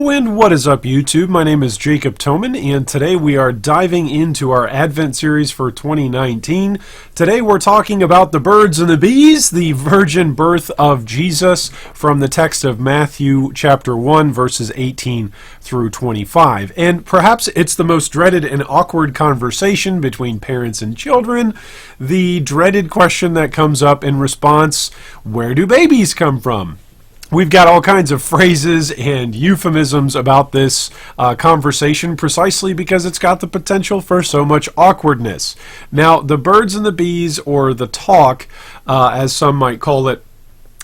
And what is up, YouTube? My name is Jacob Toman, and today we are diving into our Advent series for 2019. Today we're talking about the birds and the bees, the virgin birth of Jesus, from the text of Matthew chapter 1, verses 18 through 25. And perhaps it's the most dreaded and awkward conversation between parents and children. The dreaded question that comes up in response: where do babies come from? We've got all kinds of phrases and euphemisms about this conversation precisely because it's got the potential for so much awkwardness. Now, the birds and the bees, or the talk, as some might call it,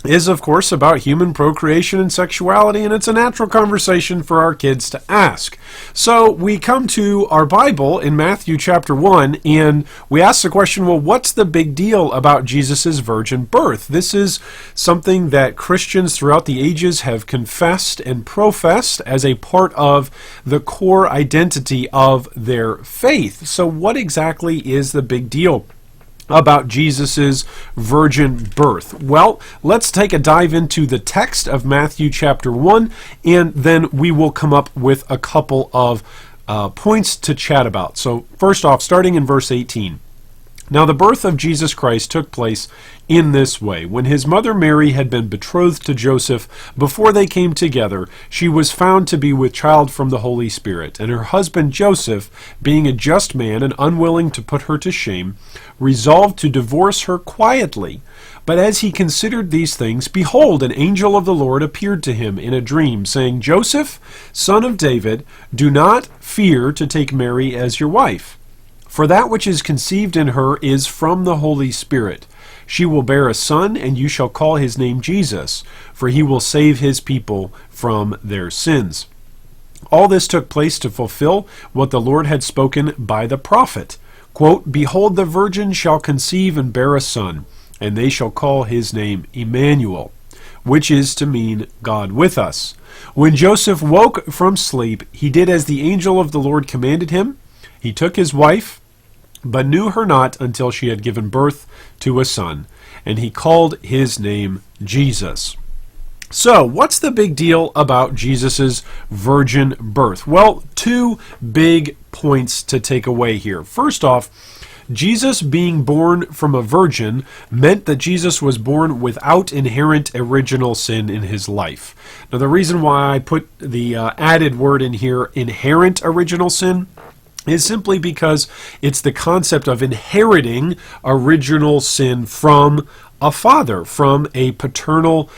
is of course about human procreation and sexuality, and it's a natural conversation for our kids to ask. So we come to our Bible in Matthew chapter 1, and we ask the question, well, what's the big deal about Jesus' virgin birth? This is something that Christians throughout the ages have confessed and professed as a part of the core identity of their faith. So what exactly is the big deal about Jesus's virgin birth? Well, let's take a dive into the text of Matthew chapter 1, and then we will come up with a couple of points to chat about. So first off, starting in verse 18. Now the birth of Jesus Christ took place in this way. When his mother Mary had been betrothed to Joseph, before they came together, she was found to be with child from the Holy Spirit. And her husband Joseph, being a just man and unwilling to put her to shame, resolved to divorce her quietly. But as he considered these things, behold, an angel of the Lord appeared to him in a dream, saying, Joseph, son of David, do not fear to take Mary as your wife. For that which is conceived in her is from the Holy Spirit. She will bear a son, and you shall call his name Jesus, for he will save his people from their sins. All this took place to fulfill what the Lord had spoken by the prophet. Quote, Behold, the virgin shall conceive and bear a son, and they shall call his name Immanuel, which is to mean God with us. When Joseph woke from sleep, he did as the angel of the Lord commanded him. He took his wife, but knew her not until she had given birth to a son, and he called his name Jesus. So, what's the big deal about Jesus' virgin birth? Well, two big points to take away here. First off, Jesus being born from a virgin meant that Jesus was born without inherent original sin in his life. Now, the reason why I put the added word in here, inherent original sin, is simply because it's the concept of inheriting original sin from a father, from a paternal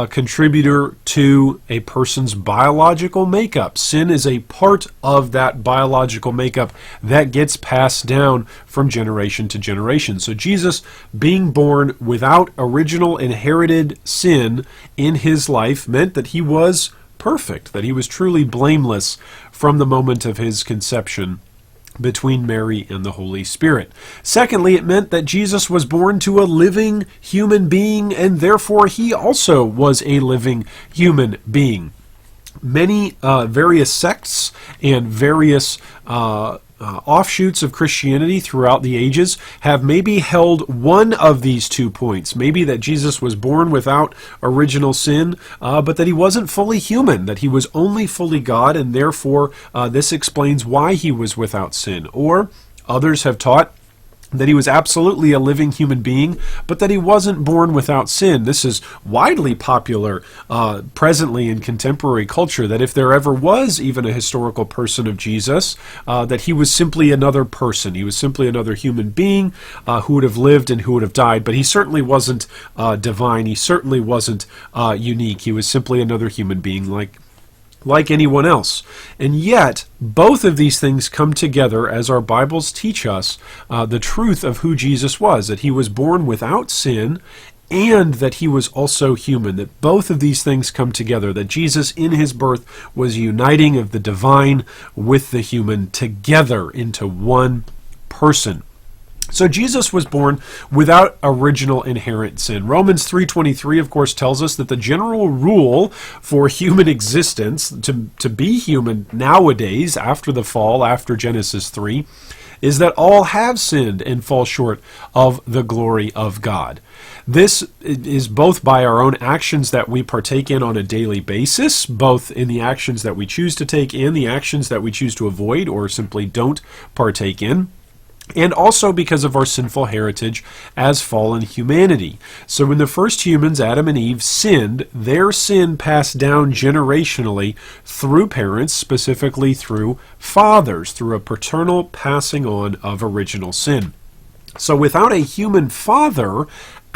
contributor to a person's biological makeup. Sin is a part of that biological makeup that gets passed down from generation to generation. So Jesus being born without original inherited sin in his life meant that he was perfect, that he was truly blameless from the moment of his conception between Mary and the Holy Spirit. Secondly, it meant that Jesus was born to a living human being, and therefore he also was a living human being. Many various sects and various offshoots of Christianity throughout the ages have maybe held one of these 2 points. Maybe that Jesus was born without original sin, but that he wasn't fully human, that he was only fully God, and therefore this explains why he was without sin. Or others have taught that he was absolutely a living human being, but that he wasn't born without sin. This is widely popular presently in contemporary culture, that if there ever was even a historical person of Jesus, that he was simply another person. He was simply another human being who would have lived and who would have died, but he certainly wasn't divine. He certainly wasn't unique. He was simply another human being like anyone else. And yet, both of these things come together as our Bibles teach us the truth of who Jesus was, that he was born without sin and that he was also human, that both of these things come together, that Jesus in his birth was uniting of the divine with the human together into one person. So Jesus was born without original inherent sin. Romans 3:23, of course, tells us that the general rule for human existence, to be human nowadays, after the fall, after Genesis 3, is that all have sinned and fall short of the glory of God. This is both by our own actions that we partake in on a daily basis, both in the actions that we choose to take in, the actions that we choose to avoid or simply don't partake in, and also because of our sinful heritage as fallen humanity. So when the first humans, Adam and Eve, sinned, their sin passed down generationally through parents, specifically through fathers, through a paternal passing on of original sin. So without a human father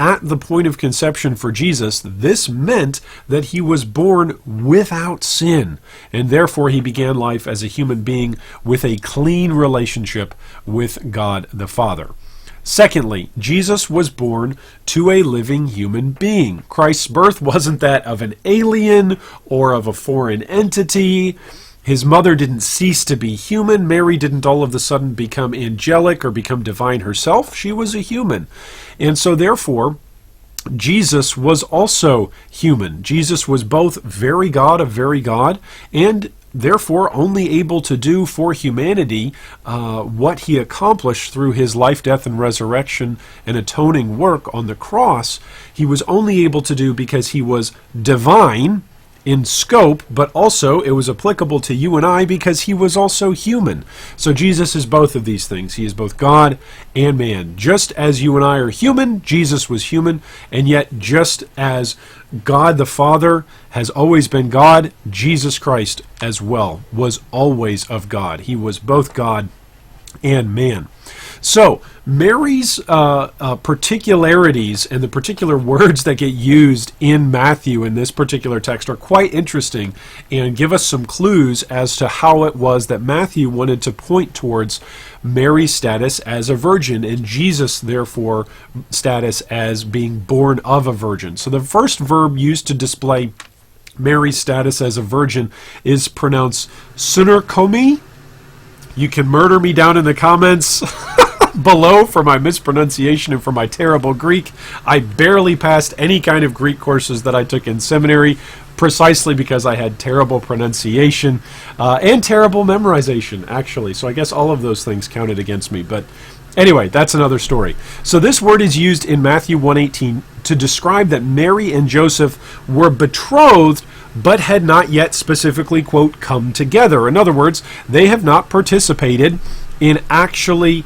at the point of conception for Jesus, this meant that he was born without sin, and therefore he began life as a human being with a clean relationship with God the Father. Secondly, Jesus was born to a living human being. Christ's birth wasn't that of an alien or of a foreign entity. His mother didn't cease to be human. Mary didn't all of a sudden become angelic or become divine herself. She was a human. And so therefore, Jesus was also human. Jesus was both very God of very God, and therefore only able to do for humanity what he accomplished through his life, death, and resurrection and atoning work on the cross. He was only able to do because he was divine in scope, but also it was applicable to you and I because he was also human. So Jesus is both of these things. He is both God and man. Just as you and I are human, Jesus was human, and yet just as God the Father has always been God, Jesus Christ as well was always of God. He was both God and man. So Mary's particularities and the particular words that get used in Matthew in this particular text are quite interesting and give us some clues as to how it was that Matthew wanted to point towards Mary's status as a virgin and Jesus, therefore, status as being born of a virgin. So the first verb used to display Mary's status as a virgin is pronounced sunerkomi. You can murder me down in the comments below for my mispronunciation and for my terrible Greek. I barely passed any kind of Greek courses that I took in seminary precisely because I had terrible pronunciation and terrible memorization, actually. So I guess all of those things counted against me. But anyway, that's another story. So this word is used in Matthew 1:18 to describe that Mary and Joseph were betrothed but had not yet specifically, quote, come together. In other words, they have not participated in actually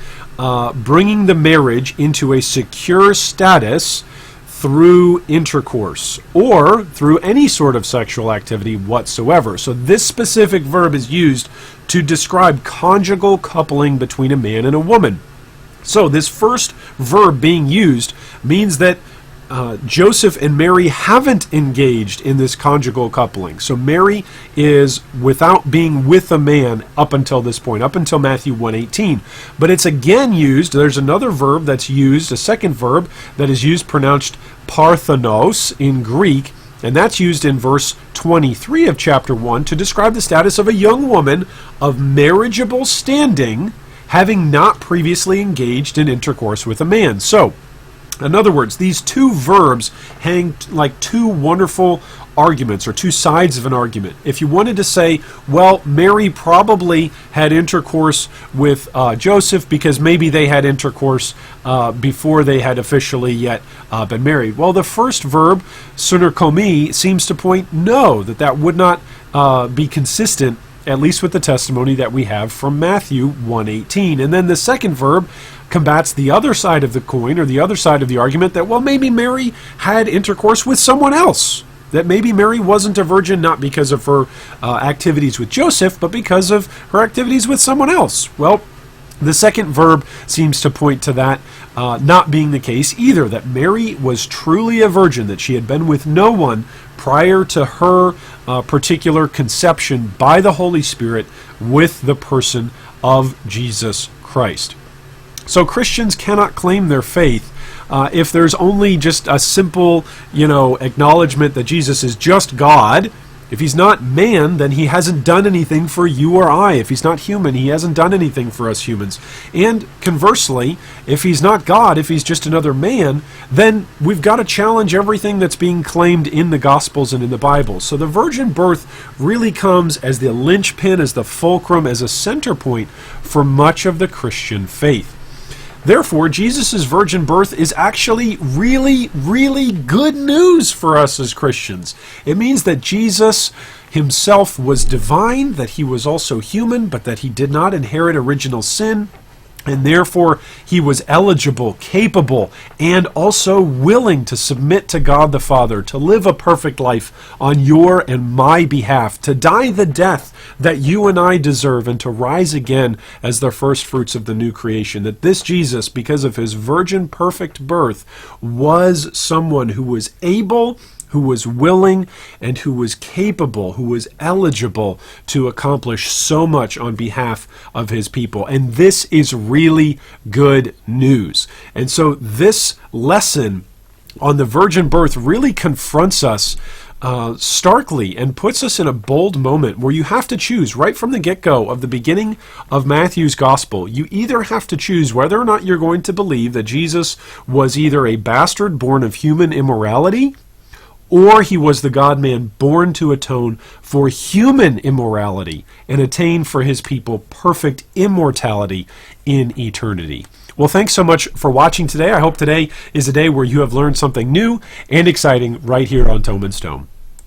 bringing the marriage into a secure status through intercourse or through any sort of sexual activity whatsoever. So this specific verb is used to describe conjugal coupling between a man and a woman. So this first verb being used means that Joseph and Mary haven't engaged in this conjugal coupling. So Mary is without being with a man up until this point, up until Matthew 1:18. But it's again used, there's another verb that's used, a second verb that is used pronounced parthenos in Greek, and that's used in verse 23 of chapter 1 to describe the status of a young woman of marriageable standing, having not previously engaged in intercourse with a man. So, in other words, these two verbs hang like two wonderful arguments or two sides of an argument. If you wanted to say, well, Mary probably had intercourse with Joseph because maybe they had intercourse before they had officially yet been married. Well, the first verb, sunerkomi, seems to point no, that would not be consistent, at least with the testimony that we have from Matthew 1:18. And then the second verb combats the other side of the coin, or the other side of the argument, that, well, maybe Mary had intercourse with someone else. That maybe Mary wasn't a virgin not because of her activities with Joseph, but because of her activities with someone else. Well, the second verb seems to point to that not being the case either, that Mary was truly a virgin, that she had been with no one prior to her particular conception by the Holy Spirit with the person of Jesus Christ. So Christians cannot claim their faith if there's only just a simple, acknowledgement that Jesus is just God If he's not man, then he hasn't done anything for you or I. If he's not human, he hasn't done anything for us humans. And conversely, if he's not God, if he's just another man, then we've got to challenge everything that's being claimed in the Gospels and in the Bible. So the virgin birth really comes as the linchpin, as the fulcrum, as a center point for much of the Christian faith. Therefore, Jesus' virgin birth is actually really, really good news for us as Christians. It means that Jesus himself was divine, that he was also human, but that he did not inherit original sin, and therefore he was eligible, capable, and also willing to submit to God the Father, to live a perfect life on your and my behalf, to die the death that you and I deserve, and to rise again as the first fruits of the new creation. That this Jesus, because of his virgin perfect birth, was someone who was able, who was willing, and who was capable, who was eligible to accomplish so much on behalf of his people. And this is really good news. And so this lesson on the virgin birth really confronts us starkly and puts us in a bold moment where you have to choose right from the get-go of the beginning of Matthew's gospel. You either have to choose whether or not you're going to believe that Jesus was either a bastard born of human immorality, or he was the God-man born to atone for human immorality and attain for his people perfect immortality in eternity. Well, thanks so much for watching today. I hope today is a day where you have learned something new and exciting right here on Toman's Tome.